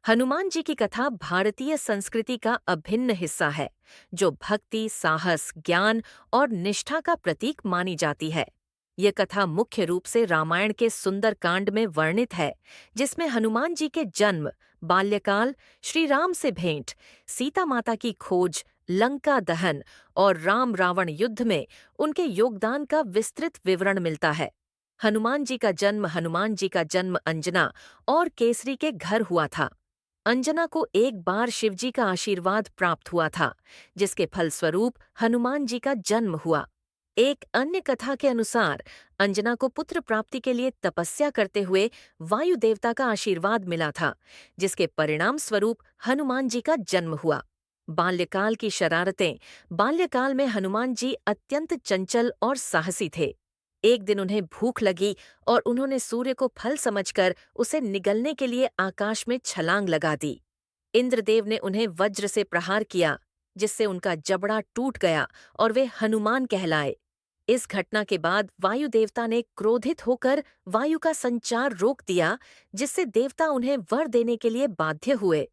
हनुमान जी की कथा भारतीय संस्कृति का अभिन्न हिस्सा है, जो भक्ति, साहस, ज्ञान और निष्ठा का प्रतीक मानी जाती है। ये कथा मुख्य रूप से रामायण के सुंदर कांड में वर्णित है, जिसमें हनुमान जी के जन्म, बाल्यकाल, श्री राम से भेंट, सीता माता की खोज, लंका दहन और राम रावण युद्ध में उनके योगदान का विस्तृत विवरण मिलता है। हनुमान जी का जन्म अंजना और केसरी के घर हुआ था। अंजना को एक बार शिवजी का आशीर्वाद प्राप्त हुआ था, जिसके फलस्वरूप हनुमान जी का जन्म हुआ। एक अन्य कथा के अनुसार अंजना को पुत्र प्राप्ति के लिए तपस्या करते हुए वायु देवता का आशीर्वाद मिला था, जिसके परिणाम स्वरूप हनुमान जी का जन्म हुआ। बाल्यकाल की शरारतें। बाल्यकाल में हनुमान जी अत्यंत चंचल और साहसी थे। एक दिन उन्हें भूख लगी और उन्होंने सूर्य को फल समझकर उसे निगलने के लिए आकाश में छलांग लगा दी। इंद्रदेव ने उन्हें वज्र से प्रहार किया, जिससे उनका जबड़ा टूट गया और वे हनुमान कहलाए। इस घटना के बाद वायु देवता ने क्रोधित होकर वायु का संचार रोक दिया, जिससे देवता उन्हें वर देने के लिए बाध्य हुए।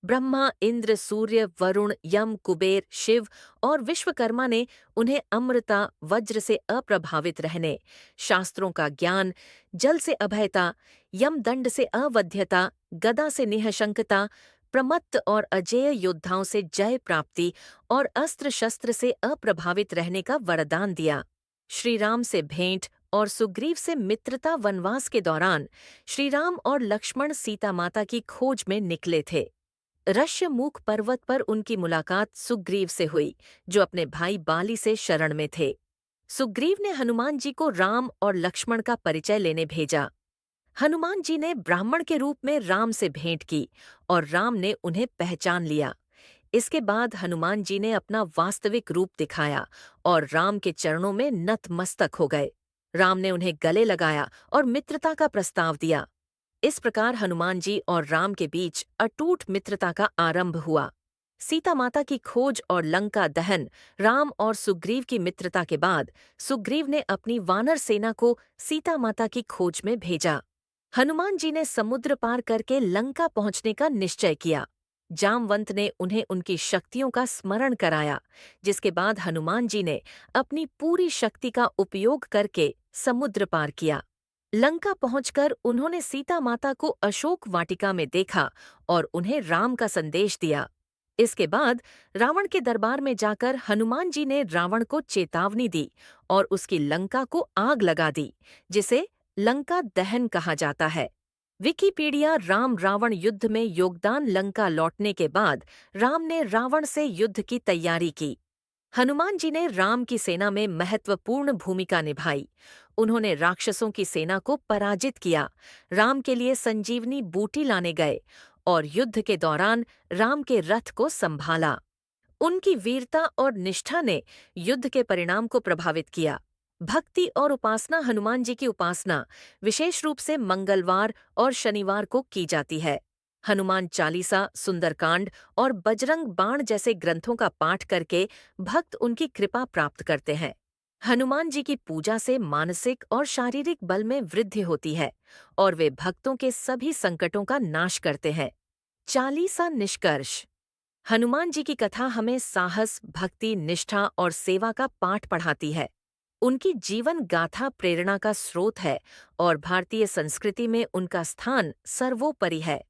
ब्रह्मा, इंद्र, सूर्य, वरुण, यम, कुबेर, शिव और विश्वकर्मा ने उन्हें अमृता, वज्र से अप्रभावित रहने, शास्त्रों का ज्ञान, जल से अभयता, यमदंड से अवध्यता, गदा से निःशंकता, प्रमत्त और अजेय योद्धाओं से जय प्राप्ति और अस्त्र शस्त्र से अप्रभावित रहने का वरदान दिया। श्री राम से भेंट और सुग्रीव से मित्रता। वनवास के दौरान श्री राम और लक्ष्मण सीता माता की खोज में निकले थे। ऋष्यमूक पर्वत पर उनकी मुलाकात सुग्रीव से हुई, जो अपने भाई बाली से शरण में थे। सुग्रीव ने हनुमान जी को राम और लक्ष्मण का परिचय लेने भेजा। हनुमान जी ने ब्राह्मण के रूप में राम से भेंट की और राम ने उन्हें पहचान लिया। इसके बाद हनुमान जी ने अपना वास्तविक रूप दिखाया और राम के चरणों में नतमस्तक हो गए। राम ने उन्हें गले लगाया और मित्रता का प्रस्ताव दिया। इस प्रकार हनुमान जी और राम के बीच अटूट मित्रता का आरंभ हुआ। सीता माता की खोज और लंका दहन। राम और सुग्रीव की मित्रता के बाद सुग्रीव ने अपनी वानर सेना को सीता माता की खोज में भेजा। हनुमान जी ने समुद्र पार करके लंका पहुंचने का निश्चय किया। जामवंत ने उन्हें उनकी शक्तियों का स्मरण कराया, जिसके बाद हनुमान जी ने अपनी पूरी शक्ति का उपयोग करके समुद्र पार किया। लंका पहुंचकर उन्होंने सीता माता को अशोक वाटिका में देखा और उन्हें राम का संदेश दिया। इसके बाद रावण के दरबार में जाकर हनुमान जी ने रावण को चेतावनी दी और उसकी लंका को आग लगा दी, जिसे लंका दहन कहा जाता है। विकिपीडिया। राम रावण युद्ध में योगदान। लंका लौटने के बाद राम ने रावण से युद्ध की तैयारी की। हनुमान जी ने राम की सेना में महत्वपूर्ण भूमिका निभाई। उन्होंने राक्षसों की सेना को पराजित किया, राम के लिए संजीवनी बूटी लाने गए और युद्ध के दौरान राम के रथ को संभाला। उनकी वीरता और निष्ठा ने युद्ध के परिणाम को प्रभावित किया। भक्ति और उपासना। हनुमान जी की उपासना विशेष रूप से मंगलवार और शनिवार को की जाती है। हनुमान चालीसा, सुंदरकांड और बजरंग बाण जैसे ग्रंथों का पाठ करके भक्त उनकी कृपा प्राप्त करते हैं। हनुमान जी की पूजा से मानसिक और शारीरिक बल में वृद्धि होती है और वे भक्तों के सभी संकटों का नाश करते हैं। चालीसा निष्कर्ष। हनुमान जी की कथा हमें साहस, भक्ति, निष्ठा और सेवा का पाठ पढ़ाती है। उनकी जीवन गाथा प्रेरणा का स्रोत है और भारतीय संस्कृति में उनका स्थान सर्वोपरि है।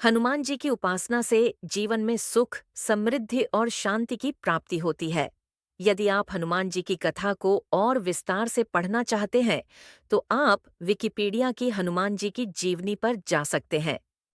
हनुमान जी की उपासना से जीवन में सुख, समृद्धि और शांति की प्राप्ति होती है। यदि आप हनुमान जी की कथा को और विस्तार से पढ़ना चाहते हैं, तो आप विकिपीडिया की हनुमान जी की जीवनी पर जा सकते हैं।